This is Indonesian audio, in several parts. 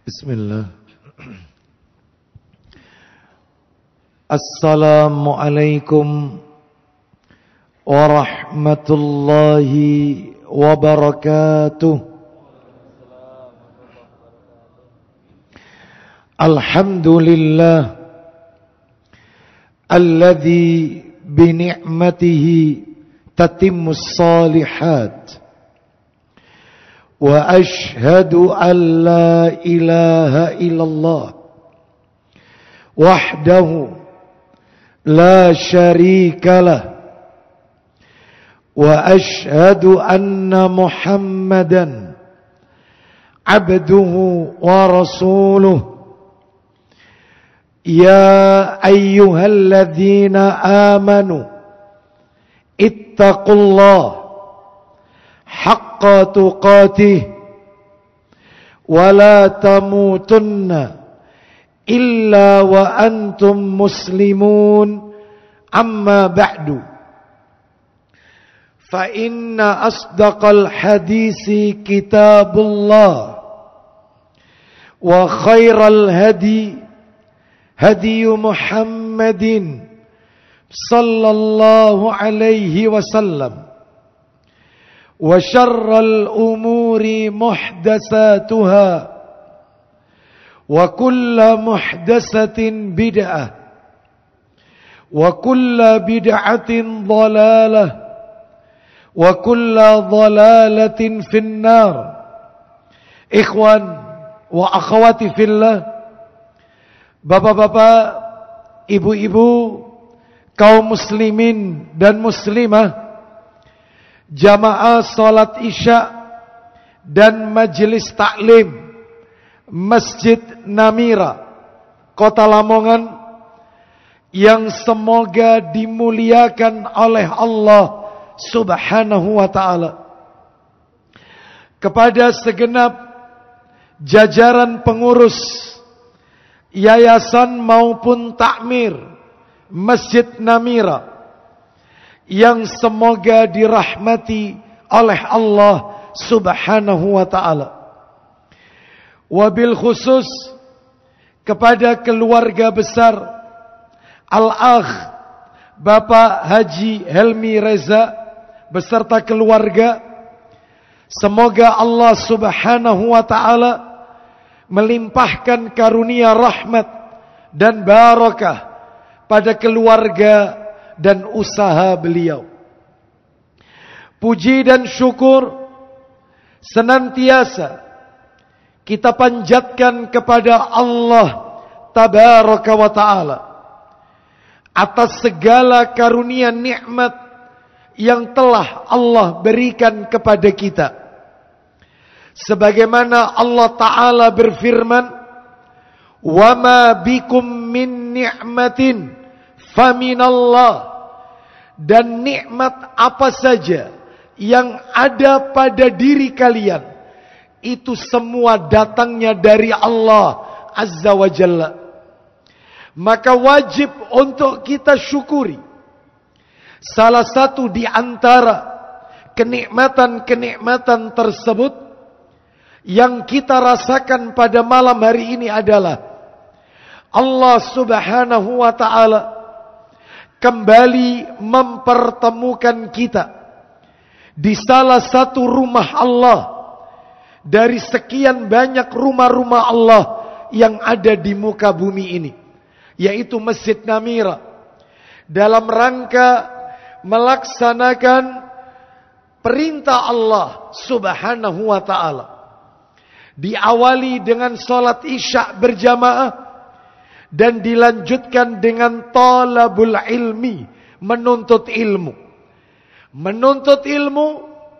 Bismillah. Assalamualaikum warahmatullahi wabarakatuh. Alhamdulillah alladzi bi ni'matihi tatimmus shalihat. Wa ashhadu an la ilaha illallah wahdahu la syarika lah wa ashhadu anna Muhammadan abduhu wa rasuluh. Ya ayyuhalladzina amanu ittaqullaha haqqa tuqatih wa la tamutunna illa wa antum muslimun. Amma ba'du, fa inna asdaqal hadisi kitabullah wa khairal hadi hadi Muhammadin sallallahu alaihi wasallam wa syarral umuri muhdatsatuha wa kullu muhdatsatin bid'ah wa kullu bid'atin dhalalah wa kullu dhalalatin finnar. Ikhwan wa akhwati fillah, bapak-bapak, ibu-ibu, kaum muslimin dan muslimah, jamaah salat isya dan majelis taklim Masjid Namira, Kota Lamongan, yang semoga dimuliakan oleh Allah Subhanahu wa ta'ala. Kepada segenap jajaran pengurus yayasan maupun takmir Masjid Namira, yang semoga dirahmati oleh Allah Subhanahu wa ta'ala. Wabil khusus kepada keluarga besar Al-Akh Bapak Haji Helmi Reza beserta keluarga, semoga Allah Subhanahu wa ta'ala melimpahkan karunia rahmat dan barakah pada keluarga dan usaha beliau. Puji dan syukur senantiasa kita panjatkan kepada Allah Tabaraka wa ta'ala atas segala karunia nikmat yang telah Allah berikan kepada kita. Sebagaimana Allah Ta'ala berfirman, "Wa ma bikum min ni'matin faminallah." Dan nikmat apa saja yang ada pada diri kalian, itu semua datangnya dari Allah Azza wa Jalla. Maka wajib untuk kita syukuri. Salah satu di antara kenikmatan-kenikmatan tersebut yang kita rasakan pada malam hari ini adalah Allah Subhanahu wa ta'ala kembali mempertemukan kita di salah satu rumah Allah dari sekian banyak rumah-rumah Allah yang ada di muka bumi ini, yaitu Masjid Namira, dalam rangka melaksanakan perintah Allah Subhanahu wa ta'ala. Diawali dengan salat isya berjamaah dan dilanjutkan dengan talabul ilmi, menuntut ilmu. Menuntut ilmu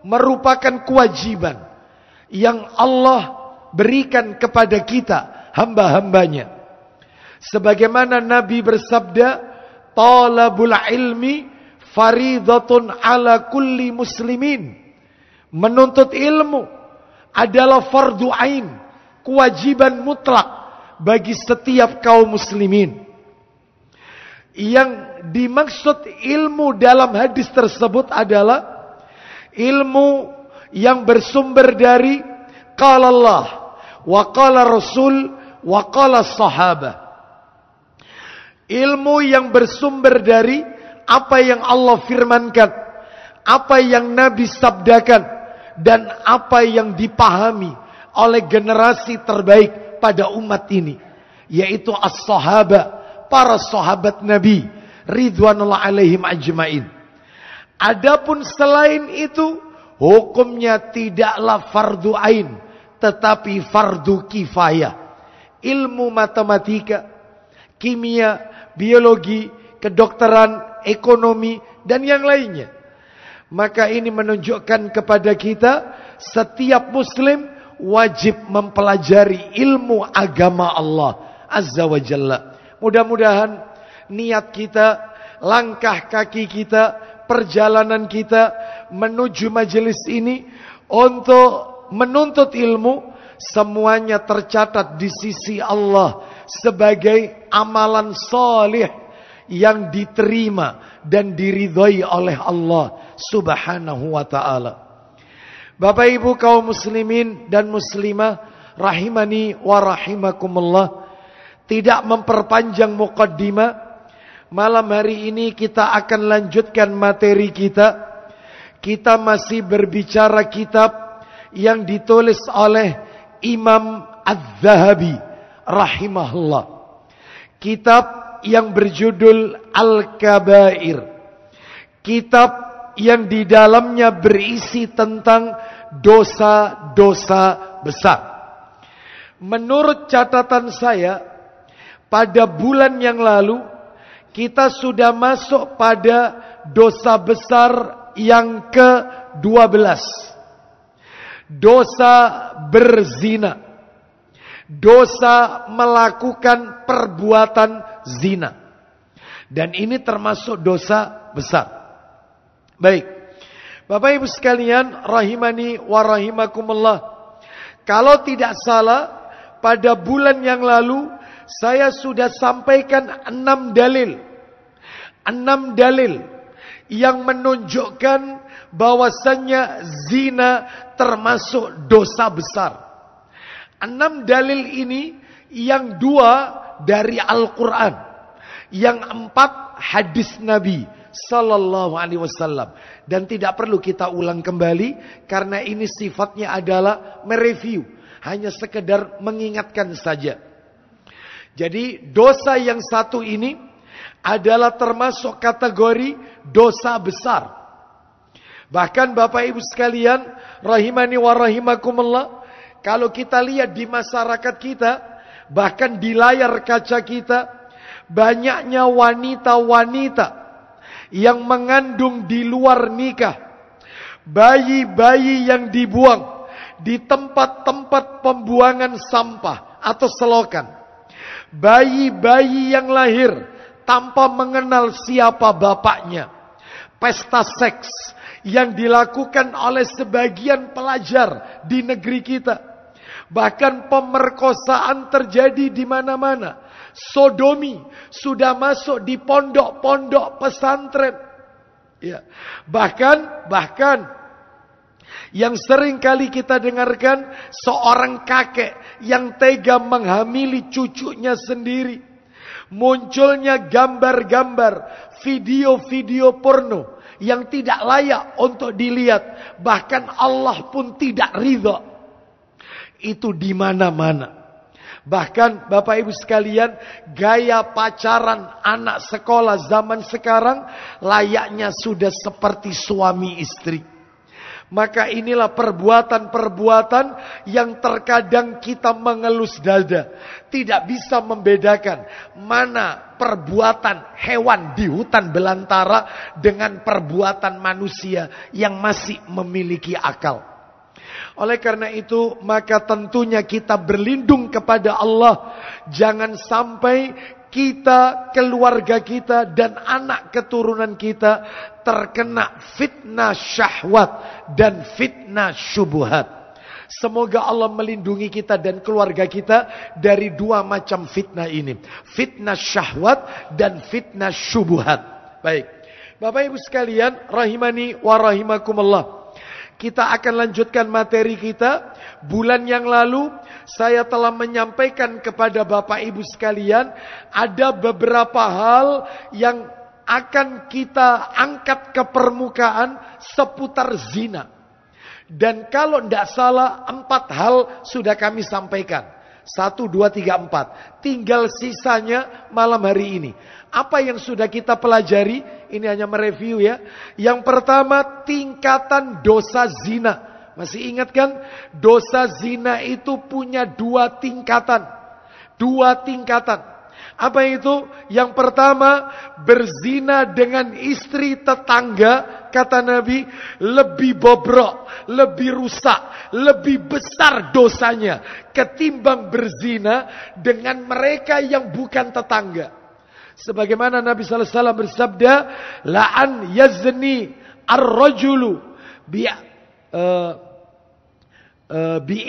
merupakan kewajiban yang Allah berikan kepada kita, hamba-hambanya. Sebagaimana Nabi bersabda, talabul ilmi faridatun ala kulli muslimin. Menuntut ilmu adalah fardu ain, kewajiban mutlak bagi setiap kaum muslimin. Yang dimaksud ilmu dalam hadis tersebut adalah ilmu yang bersumber dari qala Allah wa qala Rasul, wa qala sahabah. Ilmu yang bersumber dari apa yang Allah firmankan, apa yang Nabi sabdakan, dan apa yang dipahami oleh generasi terbaik pada umat ini, yaitu as-sahaba, para sahabat Nabi ridwanullah alaihim ajmain. Adapun selain itu, hukumnya tidaklah fardu ain, tetapi fardu kifayah. Ilmu matematika, kimia, biologi, kedokteran, ekonomi, dan yang lainnya. Maka ini menunjukkan kepada kita, setiap muslim wajib mempelajari ilmu agama Allah Azza wa Jalla. Mudah-mudahan niat kita, langkah kaki kita, perjalanan kita menuju majelis ini untuk menuntut ilmu, semuanya tercatat di sisi Allah sebagai amalan salih yang diterima dan diridhai oleh Allah Subhanahu wa ta'ala. Bapak Ibu kaum muslimin dan muslimah rahimani wa rahimakumullah, tidak memperpanjang muqaddimah, malam hari ini kita akan lanjutkan materi kita. Kita masih berbicara kitab yang ditulis oleh Imam Az-Zahabi rahimahullah. Kitab yang berjudul Al-Kabair. Kitab yang di dalamnya berisi tentang dosa-dosa besar. Menurut catatan saya, pada bulan yang lalu kita sudah masuk pada dosa besar yang ke-12. Dosa berzina. Dosa melakukan perbuatan zina. Dan ini termasuk dosa besar. Baik. Bapak Ibu sekalian, rahimani wa rahimakumullah. Kalau tidak salah, pada bulan yang lalu saya sudah sampaikan 6 dalil. 6 dalil yang menunjukkan bahwasannya zina termasuk dosa besar. 6 dalil ini, yang 2 dari Al-Quran, yang 4 hadis Nabi Sallallahu Alaihi Wasallam. Dan tidak perlu kita ulang kembali, karena ini sifatnya adalah mereview, hanya sekedar mengingatkan saja. Jadi dosa yang satu ini adalah termasuk kategori dosa besar. Bahkan Bapak Ibu sekalian, rahimani wa rahimakumullah, kalau kita lihat di masyarakat kita, bahkan di layar kaca kita, banyaknya wanita-wanita yang mengandung di luar nikah, bayi-bayi yang dibuang di tempat-tempat pembuangan sampah atau selokan, bayi-bayi yang lahir tanpa mengenal siapa bapaknya, pesta seks yang dilakukan oleh sebagian pelajar di negeri kita, bahkan pemerkosaan terjadi di mana-mana. Sodomi sudah masuk di pondok-pondok pesantren. Ya. Bahkan yang sering kali kita dengarkan, seorang kakek yang tega menghamili cucunya sendiri. Munculnya gambar-gambar, video-video porno yang tidak layak untuk dilihat. Bahkan Allah pun tidak ridha. Itu di mana-mana. Bahkan Bapak Ibu sekalian, gaya pacaran anak sekolah zaman sekarang layaknya sudah seperti suami istri. Maka inilah perbuatan-perbuatan yang terkadang kita mengelus dada. Tidak bisa membedakan mana perbuatan hewan di hutan belantara dengan perbuatan manusia yang masih memiliki akal. Oleh karena itu, maka tentunya kita berlindung kepada Allah. Jangan sampai kita, keluarga kita, dan anak keturunan kita terkena fitnah syahwat dan fitnah syubhat. Semoga Allah melindungi kita dan keluarga kita dari 2 macam fitnah ini. Fitnah syahwat dan fitnah syubhat. Baik. Bapak Ibu sekalian, rahimani wa rahimakumullah. Kita akan lanjutkan materi kita. Bulan yang lalu saya telah menyampaikan kepada Bapak Ibu sekalian, ada beberapa hal yang akan kita angkat ke permukaan seputar zina. Dan kalau tidak salah 4 hal sudah kami sampaikan. 1, 2, 3, 4. Tinggal sisanya malam hari ini. Apa yang sudah kita pelajari? Ini hanya mereview ya. Yang pertama, tingkatan dosa zina. Masih ingat kan? Dosa zina itu punya 2 tingkatan. 2 tingkatan. Apa itu? Yang pertama, berzina dengan istri tetangga, kata Nabi, lebih bobrok, lebih rusak, lebih besar dosanya ketimbang berzina dengan mereka yang bukan tetangga. Sebagaimana Nabi sallallahu alaihi wasallam bersabda, la'an yazni ar-rajulu bi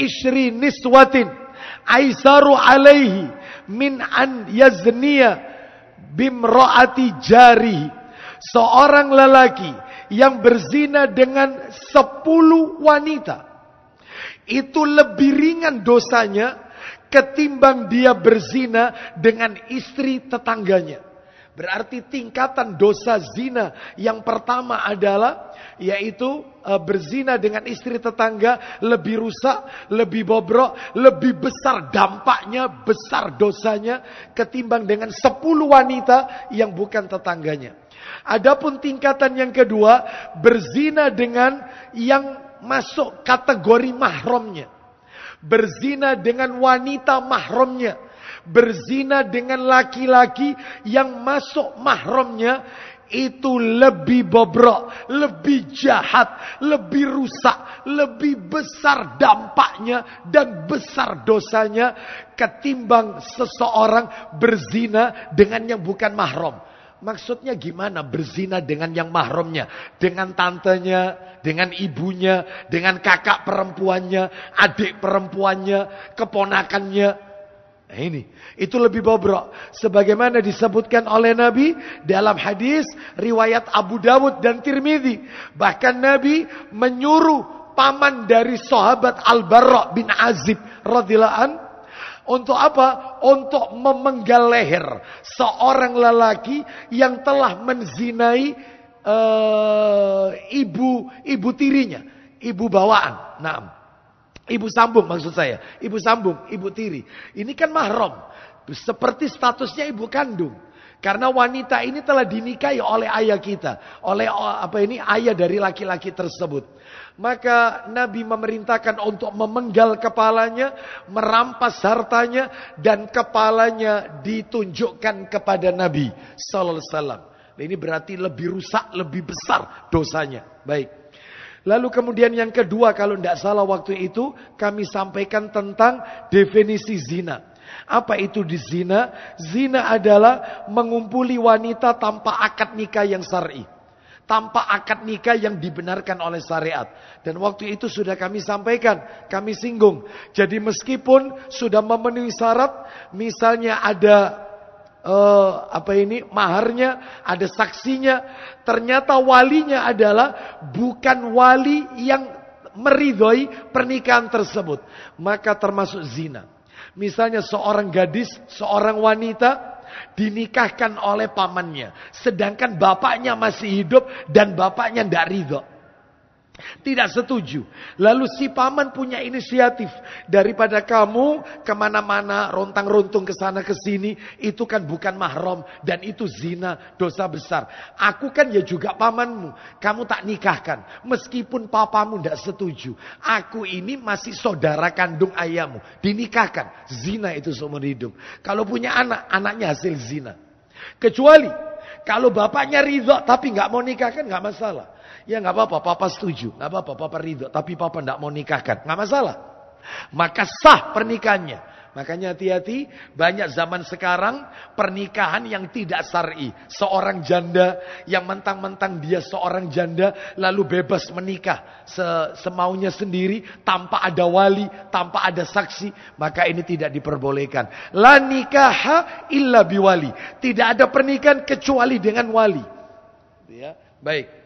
ishri niswatin aisaru alaihi min an yazniya bimraati jari. Seorang lelaki yang berzina dengan 10 wanita itu lebih ringan dosanya ketimbang dia berzina dengan istri tetangganya. Berarti tingkatan dosa zina yang pertama adalah yaitu berzina dengan istri tetangga lebih rusak, lebih bobrok, lebih besar dampaknya, besar dosanya ketimbang dengan 10 wanita yang bukan tetangganya. Adapun tingkatan yang kedua, berzina dengan yang masuk kategori mahramnya. Berzina dengan wanita mahramnya. Berzina dengan laki-laki yang masuk mahramnya, itu lebih bobrok, lebih jahat, lebih rusak, lebih besar dampaknya dan besar dosanya ketimbang seseorang berzina dengan yang bukan mahram. Maksudnya gimana berzina dengan yang mahramnya? Dengan tantenya, dengan ibunya, dengan kakak perempuannya, adik perempuannya, keponakannya. Nah ini, itu lebih bobrok. Sebagaimana disebutkan oleh Nabi dalam hadis riwayat Abu Dawud dan Tirmidzi. Bahkan Nabi menyuruh paman dari sahabat Al-Barra bin Azib radhiyallahu an untuk apa? Untuk memenggal leher seorang lelaki yang telah menzinai ibu tirinya, ibu bawaan. Nah, ibu sambung maksud saya. Ibu sambung, ibu tiri. Ini kan mahram. Seperti statusnya ibu kandung. Karena wanita ini telah dinikahi oleh ayah kita. Oleh ayah dari laki-laki tersebut. Maka Nabi memerintahkan untuk memenggal kepalanya, merampas hartanya, dan kepalanya ditunjukkan kepada Nabi sallallahu alaihi wasallam. Ini berarti lebih rusak, lebih besar dosanya. Baik. Lalu kemudian yang kedua, kalau tidak salah waktu itu kami sampaikan tentang definisi zina. Apa itu di zina? Zina adalah mengumpuli wanita tanpa akad nikah yang syar'i. Tanpa akad nikah yang dibenarkan oleh syariat. Dan waktu itu sudah kami sampaikan, kami singgung. Jadi meskipun sudah memenuhi syarat, misalnya ada maharnya, ada saksinya, ternyata walinya adalah bukan wali yang meridhoi pernikahan tersebut, maka termasuk zina. Misalnya seorang gadis, seorang wanita dinikahkan oleh pamannya, sedangkan bapaknya masih hidup dan bapaknya tidak ridho, tidak setuju. Lalu si paman punya inisiatif. Daripada kamu kemana-mana, rontang-runtung ke sana ke sini, itu kan bukan mahram. Dan itu zina, dosa besar. Aku kan ya juga pamanmu. Kamu tak nikahkan. Meskipun papamu tidak setuju. Aku ini masih saudara kandung ayahmu. Dinikahkan. Zina itu seumur hidup. Kalau punya anak, anaknya hasil zina. Kecuali kalau bapaknya ridho tapi nggak mau nikahkan, nggak masalah. Ya nggak apa-apa, papa setuju, nggak apa-apa, papa ridho, tapi papa nggak mau nikahkan, nggak masalah. Maka sah pernikahannya. Makanya hati-hati, banyak zaman sekarang pernikahan yang tidak syar'i. Seorang janda yang mentang-mentang dia seorang janda lalu bebas menikah semaunya sendiri tanpa ada wali, tanpa ada saksi, maka ini tidak diperbolehkan. La nikaha illa biwali. Tidak ada pernikahan kecuali dengan wali. Ya, baik.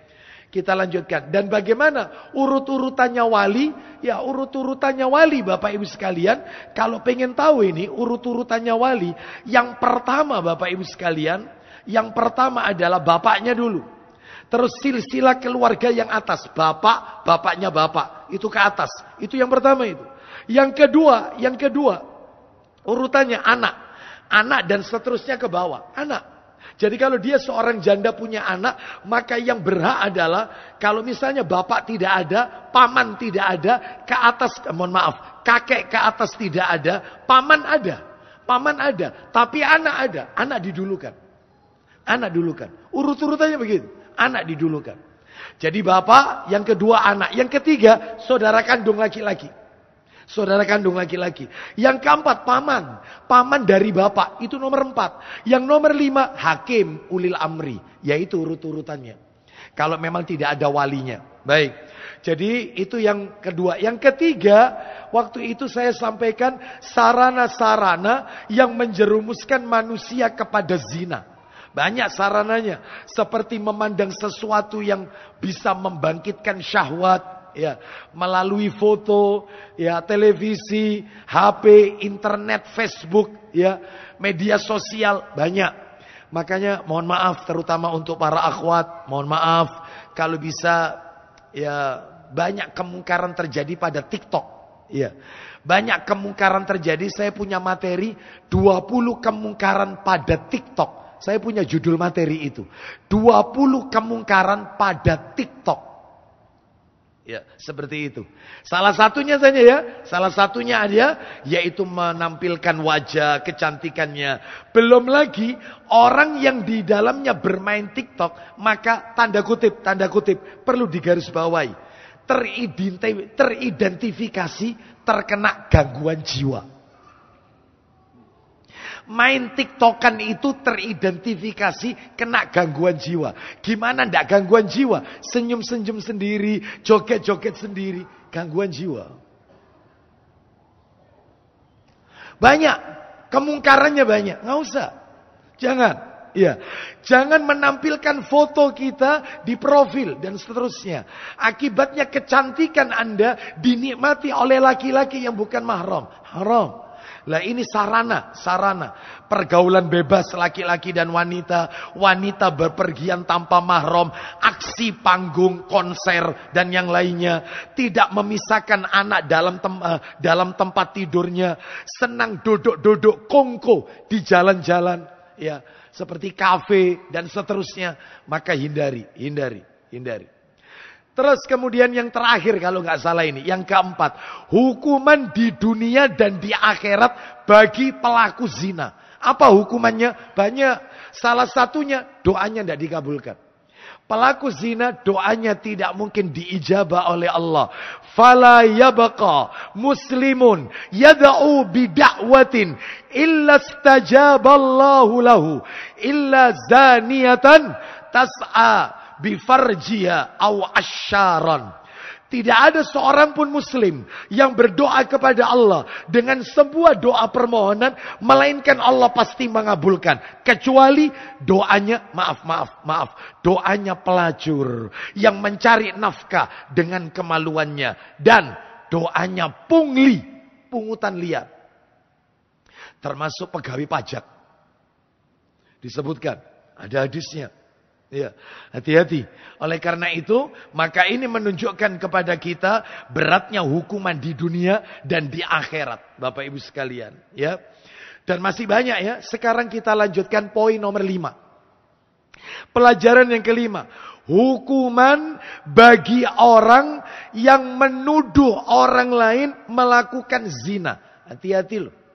Kita lanjutkan. Dan bagaimana urut-urutannya wali? Ya, urut-urutannya wali Bapak Ibu sekalian. Kalau pengen tahu ini urut-urutannya wali. Yang pertama Bapak Ibu sekalian. Yang pertama adalah bapaknya dulu. Terus silsilah keluarga yang atas. Bapaknya bapak. Itu ke atas. Itu yang pertama itu. Yang kedua. Urutannya anak. Anak dan seterusnya ke bawah. Anak. Jadi kalau dia seorang janda punya anak, maka yang berhak adalah kalau misalnya bapak tidak ada, paman tidak ada, ke atas, kakek ke atas tidak ada, paman ada. Paman ada, tapi anak ada, anak didulukan. Anak dulukan. Urut-urutannya begitu, anak didulukan. Jadi bapak, yang kedua anak, yang ketiga saudara kandung laki-laki. Saudara kandung laki-laki. Yang keempat paman. Paman dari bapak. Itu nomor 4. Yang nomor 5 hakim ulil amri. Yaitu urut-urutannya. Kalau memang tidak ada walinya. Baik. Jadi itu yang kedua. Yang ketiga. Waktu itu saya sampaikan sarana-sarana yang menjerumuskan manusia kepada zina. Banyak sarananya. Seperti memandang sesuatu yang bisa membangkitkan syahwat. Ya, melalui foto, ya, televisi, HP, internet, Facebook, ya, media sosial banyak. Makanya mohon maaf terutama untuk para akhwat, mohon maaf kalau bisa ya banyak kemungkaran terjadi pada TikTok, ya. Banyak kemungkaran terjadi, saya punya materi 20 kemungkaran pada TikTok. Saya punya judul materi itu. 20 kemungkaran pada TikTok. Ya, seperti itu. Salah satunya saja ya. Salah satunya ada yaitu menampilkan wajah, kecantikannya. Belum lagi orang yang di dalamnya bermain TikTok, maka tanda kutip perlu digarisbawahi. Teridentifikasi terkena gangguan jiwa. Main TikTokan itu teridentifikasi kena gangguan jiwa. Gimana ndak gangguan jiwa? Senyum-senyum sendiri, joget-joget sendiri, gangguan jiwa. Banyak, kemungkarannya banyak. Nggak usah. Jangan. Ya, jangan menampilkan foto kita di profil dan seterusnya. Akibatnya kecantikan Anda dinikmati oleh laki-laki yang bukan mahram. Haram. Lah ini sarana pergaulan bebas laki-laki dan wanita, wanita berpergian tanpa mahram, aksi panggung, konser dan yang lainnya, tidak memisahkan anak dalam tempat tidurnya, senang duduk-duduk kongko di jalan-jalan, ya, seperti kafe dan seterusnya, maka hindari. Terus kemudian yang terakhir kalau nggak salah ini. Yang keempat. Hukuman di dunia dan di akhirat bagi pelaku zina. Apa hukumannya? Banyak. Salah satunya doanya tidak dikabulkan. Pelaku zina doanya tidak mungkin diijabah oleh Allah. Fala yabqa muslimun yad'u bida'watin illa stajaballahu lahu illa zaniyatan tas'a bifarjiha aw asyaran. Tidak ada seorang pun muslim yang berdoa kepada Allah dengan sebuah doa permohonan melainkan Allah pasti mengabulkan, kecuali doanya doanya pelacur yang mencari nafkah dengan kemaluannya dan doanya pungli, pungutan liar, termasuk pegawai pajak. Disebutkan, ada hadisnya. Ya, hati-hati. Oleh karena itu, maka ini menunjukkan kepada kita beratnya hukuman di dunia dan di akhirat, Bapak Ibu sekalian, ya. Dan masih banyak ya. Sekarang kita lanjutkan poin nomor 5. Pelajaran yang kelima, hukuman bagi orang yang menuduh orang lain melakukan zina. Hati-hati loh.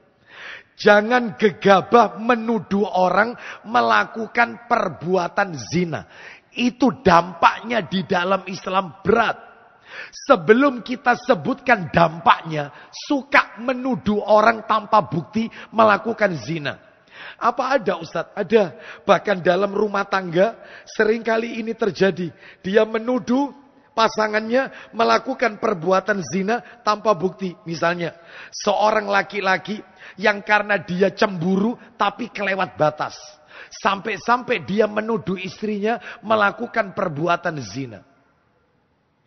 Jangan gegabah menuduh orang melakukan perbuatan zina. Itu dampaknya di dalam Islam berat. Sebelum kita sebutkan dampaknya, suka menuduh orang tanpa bukti melakukan zina. Apa ada Ustadz? Ada. Bahkan dalam rumah tangga seringkali ini terjadi. Dia menuduh pasangannya melakukan perbuatan zina tanpa bukti. Misalnya, seorang laki-laki yang karena dia cemburu tapi kelewat batas. Sampai-sampai dia menuduh istrinya melakukan perbuatan zina.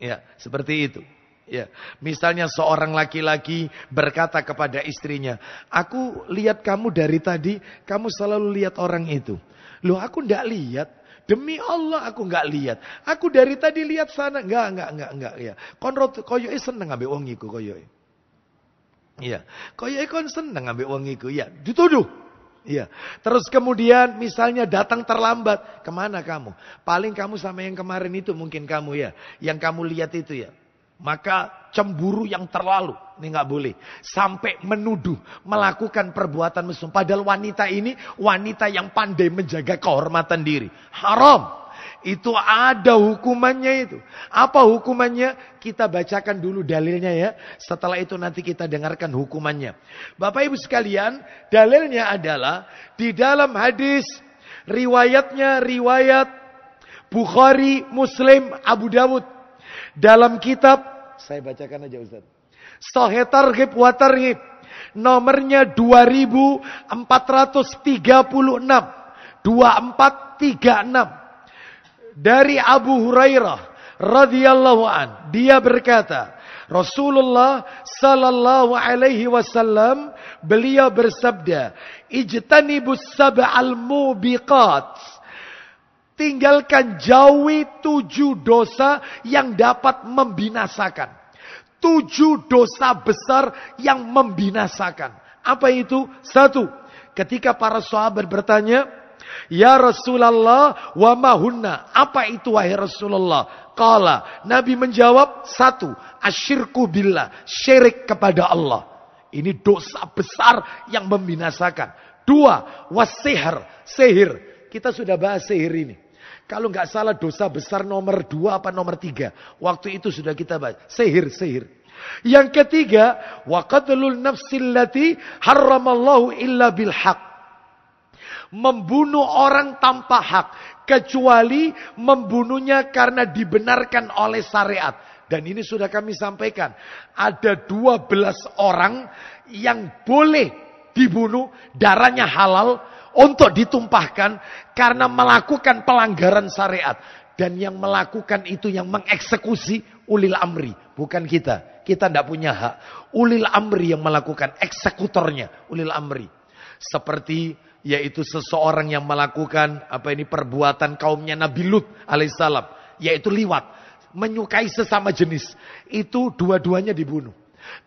Ya, seperti itu. Ya, misalnya seorang laki-laki berkata kepada istrinya, aku lihat kamu dari tadi, kamu selalu lihat orang itu. Loh, aku enggak lihat. Demi Allah aku enggak lihat. Aku dari tadi lihat sana. Enggak. Ya. Koyoke seneng ambek wong iku koyoke. Iya. Koyoke kon seneng ambek wong iku. Ya, dituduh. Iya. Terus kemudian misalnya datang terlambat. Kemana kamu? Paling kamu sama yang kemarin itu mungkin kamu ya. Yang kamu lihat itu ya. Maka cemburu yang terlalu. Ini nggak boleh. Sampai menuduh. Melakukan perbuatan mesum. Padahal wanita ini. Wanita yang pandai menjaga kehormatan diri. Haram. Itu ada hukumannya itu. Apa hukumannya? Kita bacakan dulu dalilnya ya. Setelah itu nanti kita dengarkan hukumannya. Bapak Ibu sekalian. Dalilnya adalah. Di dalam hadis. Riwayatnya riwayat Bukhari, Muslim, Abu Dawud. Dalam kitab, saya bacakan aja Ustaz. Sahih Targhib wa Tarhib. Nomornya 2436. 2436. Dari Abu Hurairah radhiyallahu an, dia berkata, Rasulullah sallallahu alaihi wasallam beliau bersabda, "Ijtanibus sab'al mubiqat." Tinggalkan jauhi 7 dosa yang dapat membinasakan. 7 dosa besar yang membinasakan. Apa itu? 1. Ketika para sahabat bertanya, Ya Rasulullah wa mahunna. Apa itu wahai Rasulullah? Qala. Nabi menjawab, 1. Asyirku billah. Syirik kepada Allah. Ini dosa besar yang membinasakan. 2. Wasihir. Sihir. Kita sudah bahas sihir ini. Kalau nggak salah dosa besar nomor 2 apa nomor 3. Waktu itu sudah kita bahas. Sihir. Yang ketiga. Wa qatlul nafsil lati harramallahu illa bil haq. Membunuh orang tanpa hak. Kecuali membunuhnya karena dibenarkan oleh syariat. Dan ini sudah kami sampaikan. Ada 12 orang yang boleh dibunuh. Darahnya halal. Untuk ditumpahkan karena melakukan pelanggaran syariat. Dan yang melakukan itu yang mengeksekusi ulil amri. Bukan kita. Kita tidak punya hak. Ulil amri yang melakukan. Eksekutornya ulil amri. Seperti yaitu seseorang yang melakukan perbuatan kaumnya Nabi Lut alaihissalam. Yaitu liwat. Menyukai sesama jenis. Itu dua-duanya dibunuh.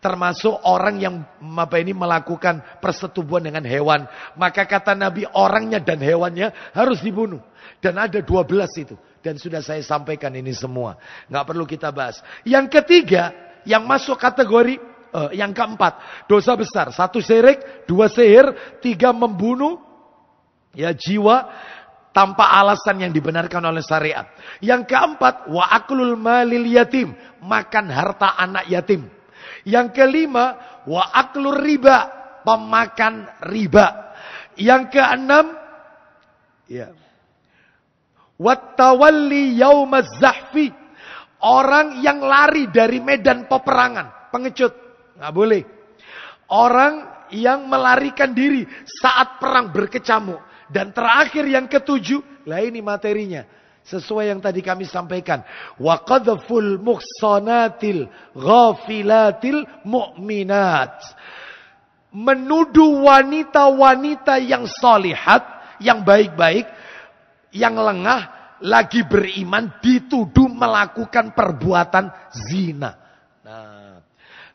Termasuk orang yang melakukan persetubuhan dengan hewan. Maka kata Nabi orangnya dan hewannya harus dibunuh. Dan ada 12 itu. Dan sudah saya sampaikan ini semua. Nggak perlu kita bahas. Yang ketiga yang masuk kategori yang keempat. Dosa besar. 1 syirik, 2 sihir, 3 membunuh ya jiwa tanpa alasan yang dibenarkan oleh syariat. Yang keempat wa aklul malil yatim. Makan harta anak yatim. Yang kelima, wa aklur riba, pemakan riba. Yang keenam, ya, wattawalli yaumaz zahfi, orang yang lari dari medan peperangan, pengecut, nggak boleh. Orang yang melarikan diri saat perang berkecamuk. Dan terakhir yang ketujuh, lah ini materinya. Sesuai yang tadi kami sampaikan. Wa qadhful muhsanatil ghafilatil mu'minat. Menuduh wanita-wanita yang solihat, yang baik-baik, yang lengah, lagi beriman, dituduh melakukan perbuatan zina. Nah,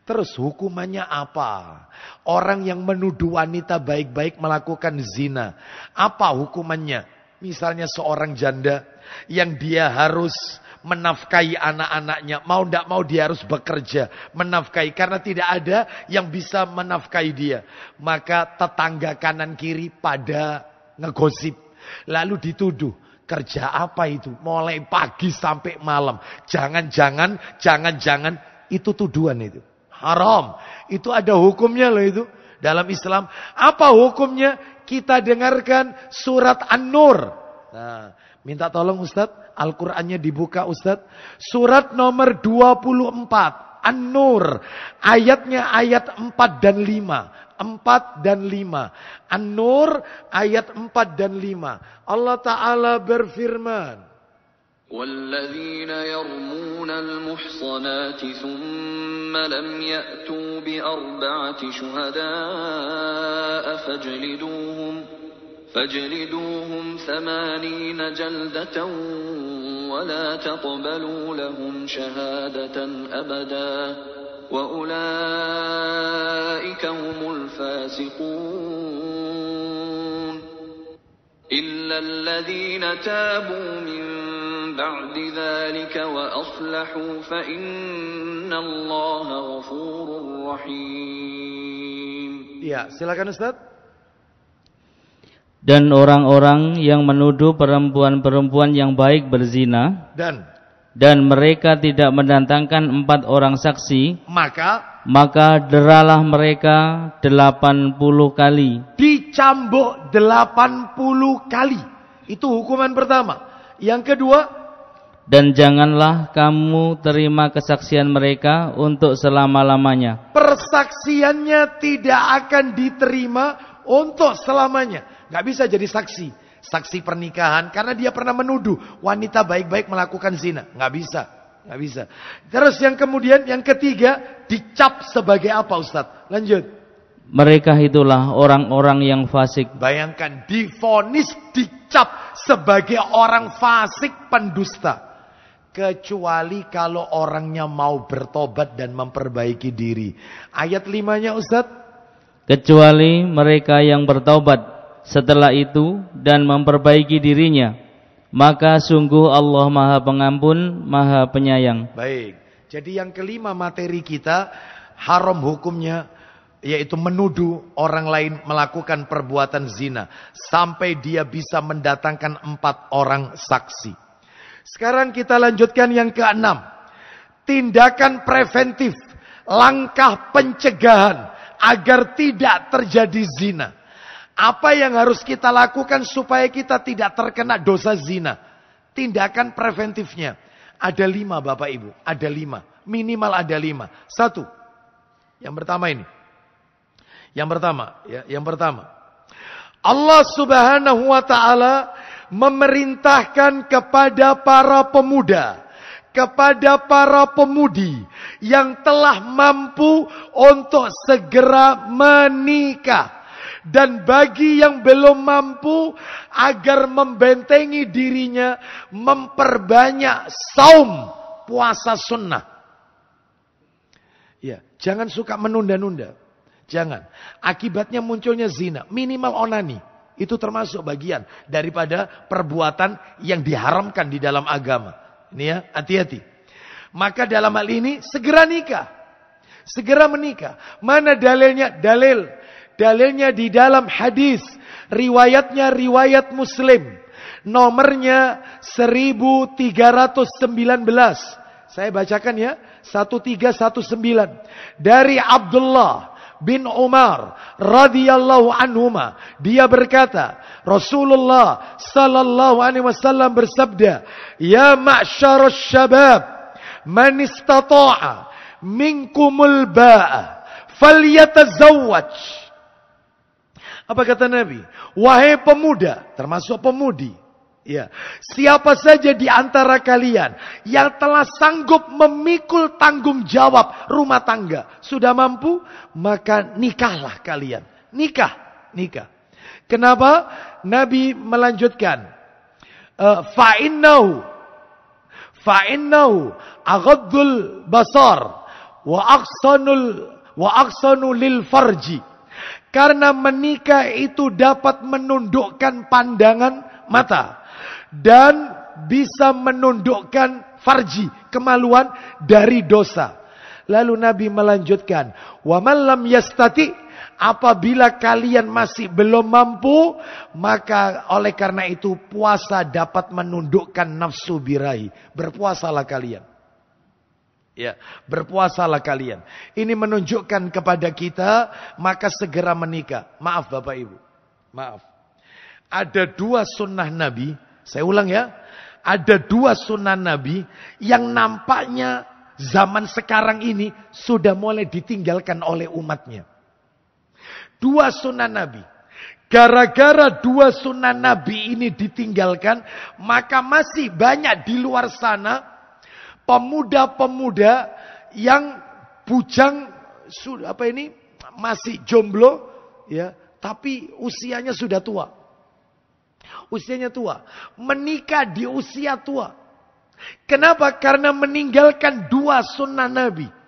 terus hukumannya apa? Orang yang menuduh wanita baik-baik melakukan zina. Apa hukumannya? Misalnya seorang janda yang dia harus menafkahi anak-anaknya. Mau tidak mau dia harus bekerja. Menafkahi. Karena tidak ada yang bisa menafkahi dia. Maka tetangga kanan kiri pada ngegosip. Lalu dituduh. Kerja apa itu? Mulai pagi sampai malam. Jangan-jangan itu tuduhan itu. Haram. Itu ada hukumnya loh itu. Dalam Islam. Apa hukumnya? Kita dengarkan surat An-Nur. Nah, minta tolong Ustadz. Al-Qurannya dibuka Ustadz. Surat nomor 24. An-Nur. Ayatnya ayat 4 dan 5. 4 dan 5. An-Nur ayat 4 dan 5. Allah Ta'ala berfirman. والذين يرمون المحصنات ثم لم يأتوا بأربعة شهداء فاجلدوهم 80 جلدة ولا تقبلوا لهم شهادة أبدا وأولئك هم الفاسقون إلا الذين تابوا من بعد ذلك وأصلحوا فإن الله غفور رحيم. Ya, silakan Ustaz. Dan orang-orang yang menuduh perempuan-perempuan yang baik berzina dan mereka tidak mendatangkan 4 orang saksi, maka deralah mereka 80 kali. Dicambuk 80 kali. Itu hukuman pertama. Yang kedua, dan janganlah kamu terima kesaksian mereka untuk selama-lamanya. Persaksiannya tidak akan diterima untuk selamanya. Gak bisa jadi saksi. Saksi pernikahan karena dia pernah menuduh wanita baik-baik melakukan zina. Gak bisa. Terus yang kemudian, yang ketiga, dicap sebagai apa Ustaz? Lanjut. Mereka itulah orang-orang yang fasik. Bayangkan, divonis, dicap sebagai orang fasik, pendusta. Kecuali kalau orangnya mau bertobat dan memperbaiki diri. Ayat 5-nya Ustaz. Kecuali mereka yang bertaubat setelah itu dan memperbaiki dirinya, maka sungguh Allah Maha Pengampun, Maha Penyayang. Baik. Jadi yang kelima materi kita, haram hukumnya, yaitu menuduh orang lain melakukan perbuatan zina sampai dia bisa mendatangkan 4 orang saksi. Sekarang kita lanjutkan yang keenam. Tindakan preventif, langkah pencegahan agar tidak terjadi zina. Apa yang harus kita lakukan supaya kita tidak terkena dosa zina? Tindakan preventifnya. Ada 5 Bapak Ibu, ada 5. Minimal ada 5. 1. Yang pertama ini. Yang pertama. Allah Subhanahu wa ta'ala memerintahkan kepada para pemuda, kepada para pemudi yang telah mampu untuk segera menikah. Dan bagi yang belum mampu, agar membentengi dirinya, memperbanyak saum, puasa sunnah. Ya, jangan suka menunda-nunda. Jangan. Akibatnya munculnya zina, minimal onani. Itu termasuk bagian daripada perbuatan yang diharamkan di dalam agama. Ini ya, hati-hati. Maka dalam hal ini segera nikah. Segera menikah. Mana dalilnya? Dalilnya di dalam hadis. Riwayatnya riwayat Muslim. Nomornya 1319. Saya bacakan ya. 1319. Dari Abdullah bin Umar radhiyallahu anhuma, dia berkata, Rasulullah sallallahu alaihi wasallam bersabda, "Ya ma'syarasy syabab, man istata'a minkumul ba'a falyatazawwaj." Apa kata Nabi? Wahai pemuda, termasuk pemudi, ya, siapa saja di antara kalian yang telah sanggup memikul tanggung jawab rumah tangga, sudah mampu, maka nikahlah kalian. Nikah. Kenapa? Nabi melanjutkan, fa'innahu aghaddul basar wa aqsanu lil farji. Karena menikah itu dapat menundukkan pandangan mata dan bisa menundukkan farji, kemaluan dari dosa. Lalu Nabi melanjutkan, wa man lam yastati, apabila kalian masih belum mampu, maka oleh karena itu puasa dapat menundukkan nafsu birahi. Berpuasalah kalian. Ya, berpuasalah kalian. Ini menunjukkan kepada kita, maka segera menikah. Maaf Bapak Ibu, maaf. Ada 2 sunnah Nabi. Saya ulang ya. Ada 2 sunnah Nabi yang nampaknya zaman sekarang ini sudah mulai ditinggalkan oleh umatnya. 2 sunnah Nabi. Gara-gara 2 sunnah Nabi ini ditinggalkan, maka masih banyak di luar sana pemuda-pemuda yang bujang, masih jomblo, ya, tapi usianya sudah tua. Usianya tua, menikah di usia tua. Kenapa? Karena meninggalkan 2 sunnah Nabi.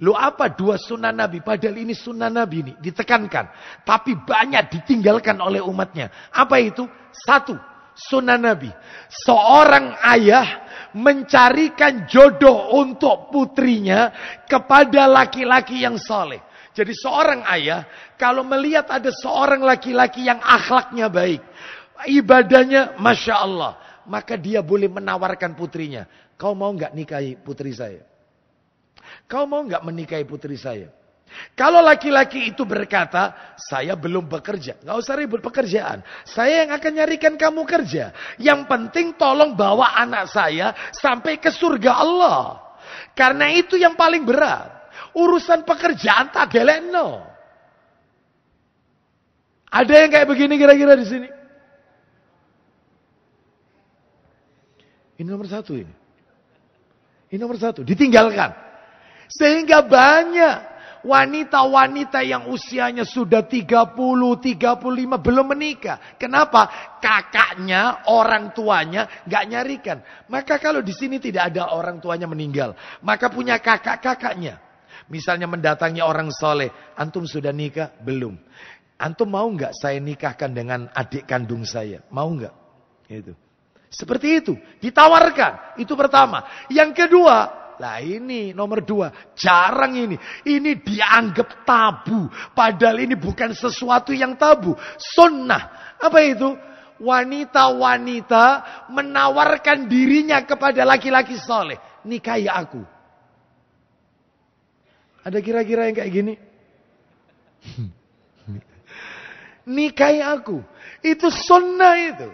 Loh, apa 2 sunnah Nabi? Padahal ini sunnah Nabi ini ditekankan. Tapi banyak ditinggalkan oleh umatnya. Apa itu? 1, sunnah Nabi. Seorang ayah mencarikan jodoh untuk putrinya kepada laki-laki yang soleh. Jadi seorang ayah kalau melihat ada seorang laki-laki yang akhlaknya baik, ibadahnya Masya Allah, maka dia boleh menawarkan putrinya. Kau mau nggak nikahi putri saya? Kau mau nggak menikahi putri saya? Kalau laki-laki itu berkata, saya belum bekerja, nggak usah ribut pekerjaan. Saya yang akan nyarikan kamu kerja. Yang penting tolong bawa anak saya sampai ke surga Allah. Karena itu yang paling berat. Urusan pekerjaan tak gelekno. Ada yang kayak begini kira-kira di sini? Ini nomor 1 ini. Ini nomor 1. Ditinggalkan. Sehingga banyak wanita-wanita yang usianya sudah 30, 35 belum menikah. Kenapa? Kakaknya, orang tuanya gak nyarikan. Maka kalau di sini tidak ada orang tuanya meninggal, maka punya kakak-kakaknya. Misalnya mendatangi orang soleh. Antum sudah nikah? Belum. Antum mau nggak saya nikahkan dengan adik kandung saya? Mau nggak? Itu. Seperti itu. Ditawarkan. Itu pertama. Yang kedua. Lah ini nomor 2. Jarang ini. Ini dianggap tabu. Padahal ini bukan sesuatu yang tabu. Sunnah. Apa itu? Wanita-wanita menawarkan dirinya kepada laki-laki soleh. Nikahi aku. Ada kira-kira yang kayak gini? Nikahi aku. Itu sunnah itu.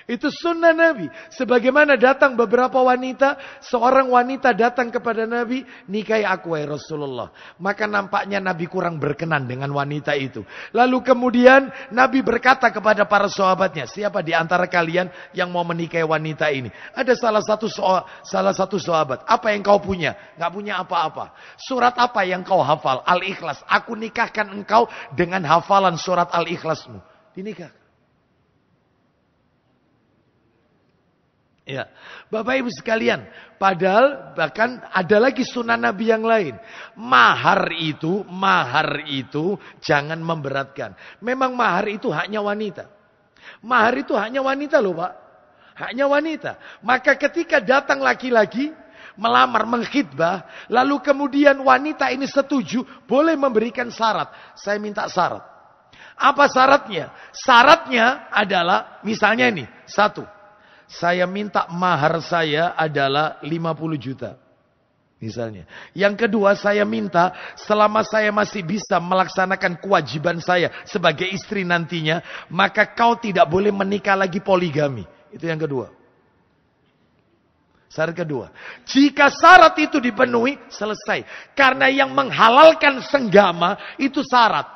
Itu sunnah Nabi. Sebagaimana datang beberapa wanita. Seorang wanita datang kepada Nabi. Nikahi aku wahai Rasulullah. Maka nampaknya Nabi kurang berkenan dengan wanita itu. Lalu kemudian Nabi berkata kepada para sahabatnya. Siapa di antara kalian yang mau menikahi wanita ini? Ada salah satu sahabat. Apa yang kau punya? Gak punya apa-apa. Surat apa yang kau hafal? Al-Ikhlas. Aku nikahkan engkau dengan hafalan surat Al-Ikhlasmu. Dinikahkan. Ya, Bapak Ibu sekalian, padahal bahkan ada lagi sunnah Nabi yang lain. Mahar itu jangan memberatkan. Memang mahar itu haknya wanita. Mahar itu haknya wanita loh Pak. Haknya wanita. Maka ketika datang laki-laki melamar, mengkhitbah, lalu kemudian wanita ini setuju, boleh memberikan syarat. Saya minta syarat. Apa syaratnya? Syaratnya adalah misalnya ini, 1. Saya minta mahar saya adalah 50 juta. Misalnya. Yang kedua, saya minta selama saya masih bisa melaksanakan kewajiban saya sebagai istri nantinya, maka kau tidak boleh menikah lagi poligami. Itu yang kedua. Syarat kedua. Jika syarat itu dipenuhi, selesai. Karena yang menghalalkan senggama itu syarat.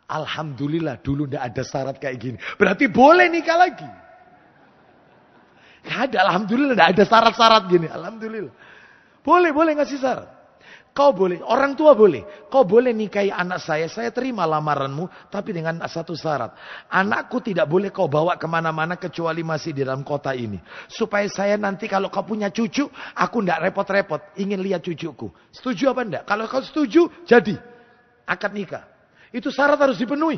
Alhamdulillah dulu tidak ada syarat kayak gini. Berarti boleh nikah lagi. Gak ada, alhamdulillah tidak ada syarat-syarat gini. Alhamdulillah. Boleh ngasih syarat. Kau boleh, orang tua boleh. Kau boleh nikahi anak saya terima lamaranmu. Tapi dengan satu syarat. Anakku tidak boleh kau bawa kemana-mana kecuali masih di dalam kota ini. Supaya saya nanti kalau kau punya cucu, aku tidak repot-repot. Ingin lihat cucuku. Setuju apa enggak? Kalau kau setuju, jadi. Akad nikah. Itu syarat harus dipenuhi.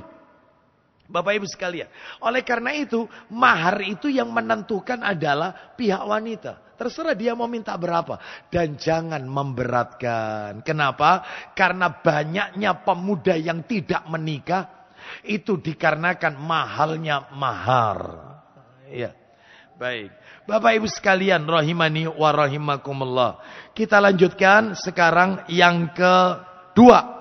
Bapak Ibu sekalian. Oleh karena itu, mahar itu yang menentukan adalah pihak wanita. Terserah dia mau minta berapa. Dan jangan memberatkan. Kenapa? Karena banyaknya pemuda yang tidak menikah. Itu dikarenakan mahalnya mahar. Ya. Baik. Bapak Ibu sekalian, rahimani wa rahimakumullah. Kita lanjutkan sekarang yang kedua.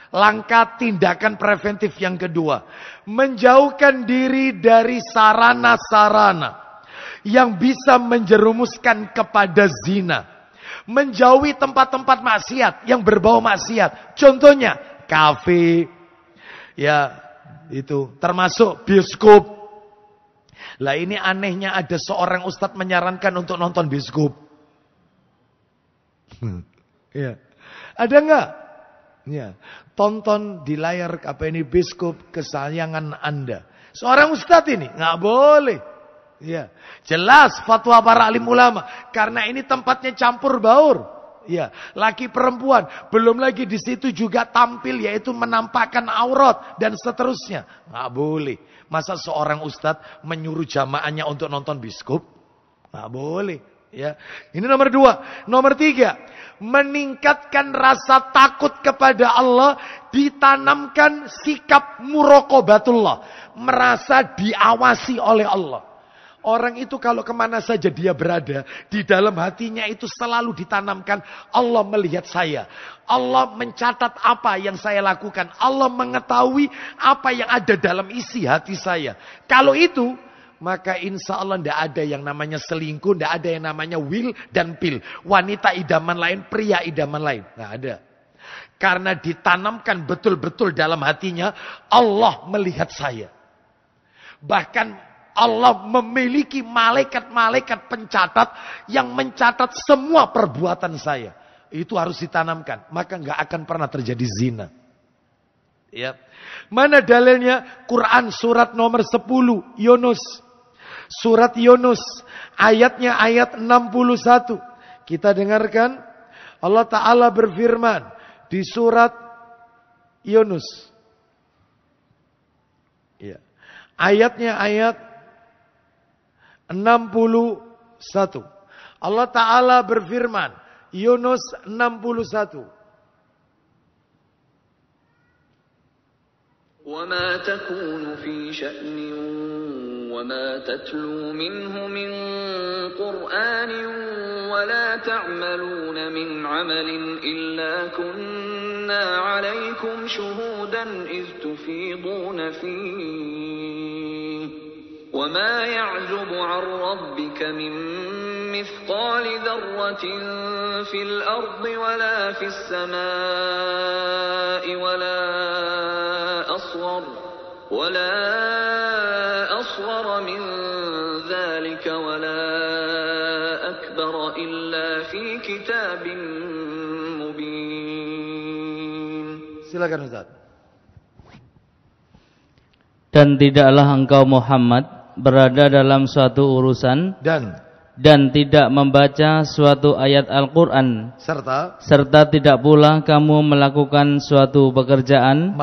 Langkah tindakan preventif yang kedua. Menjauhkan diri dari sarana-sarana yang bisa menjerumuskan kepada zina. Menjauhi tempat-tempat maksiat yang berbau maksiat. Contohnya kafe, ya, itu termasuk bioskop. Lah ini anehnya ada seorang ustadz menyarankan untuk nonton bioskop. Ya. Ada enggak? Ya. Tonton di layar apa ini bioskop kesayangan Anda. Seorang ustadz ini enggak boleh. Ya. Jelas fatwa para alim ulama karena ini tempatnya campur baur. Ya, laki perempuan, belum lagi di situ juga tampil yaitu menampakkan aurat dan seterusnya. Nggak boleh. Masa seorang ustadz menyuruh jamaahnya untuk nonton bioskop? Nggak boleh. Ya, ini nomor 2. Nomor 3, meningkatkan rasa takut kepada Allah, ditanamkan sikap muraqabatullah, merasa diawasi oleh Allah. Orang itu kalau kemana saja dia berada, di dalam hatinya itu selalu ditanamkan, Allah melihat saya. Allah mencatat apa yang saya lakukan. Allah mengetahui apa yang ada dalam isi hati saya. Kalau itu, maka insya Allah tidak ada yang namanya selingkuh, tidak ada yang namanya will dan pil. Wanita idaman lain, pria idaman lain. Tidak ada. Karena ditanamkan betul-betul dalam hatinya, Allah melihat saya. Bahkan Allah memiliki malaikat-malaikat pencatat yang mencatat semua perbuatan saya. Itu harus ditanamkan. Maka nggak akan pernah terjadi zina. Ya. Mana dalilnya? Quran surat nomor 10 Yunus. Surat Yunus ayatnya ayat 61. Kita dengarkan. Allah Ta'ala berfirman di surat Yunus. Ya. Ayatnya ayat 61. Allah Ta'ala berfirman. Yunus 61. وَمَا تَكُونُ فِي شَأْنٍ وَمَا تَتْلُو مِنْهُ مِنْ قُرْآنٍ وَلَا تَعْمَلُونَ مِنْ عَمَلٍ إِلَّا كُنَّا عَلَيْكُمْ شُهُودًا إِذْ تُفِيضُونَ فِيهِ وَمَا يَعْزُبُ عَنْ رَبِّكَ مِنْ مِثْقَالِ ذَرَّةٍ فِي الْأَرْضِ وَلَا فِي السَّمَاءِ ولا أصغر من ذلك ولا أكبر إلا في كتاب مبين. Silakan Ustaz. Dan tidaklah engkau Muhammad berada dalam suatu urusan dan tidak membaca suatu ayat Al-Quran serta tidak pula kamu melakukan suatu pekerjaan